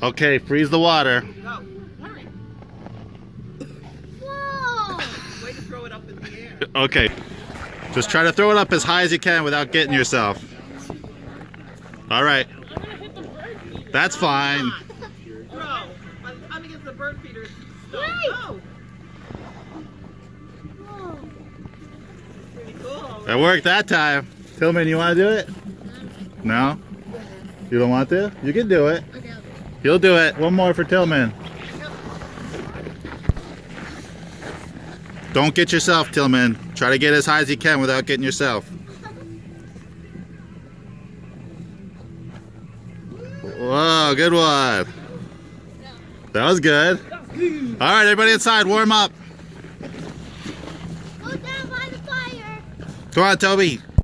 Okay, freeze the water. Go. Hurry. Whoa! Way to throw it up in the air. Okay. Just try to throw it up as high as you can without getting yourself. All right. I'm gonna hit the bird feeder. That's fine. Throw. By the time it gets the bird feeder, stop. Wait. Go. Whoa. Pretty cool. It worked that time. Tillman, you want to do it? No? You don't want to? You can do it. Okay. You'll do it. One more for Tillman. Don't get yourself, Tillman. Try to get as high as you can without getting yourself. Whoa, good one. That was good. All right, everybody inside, warm up. Go down by the fire. Come on, Toby.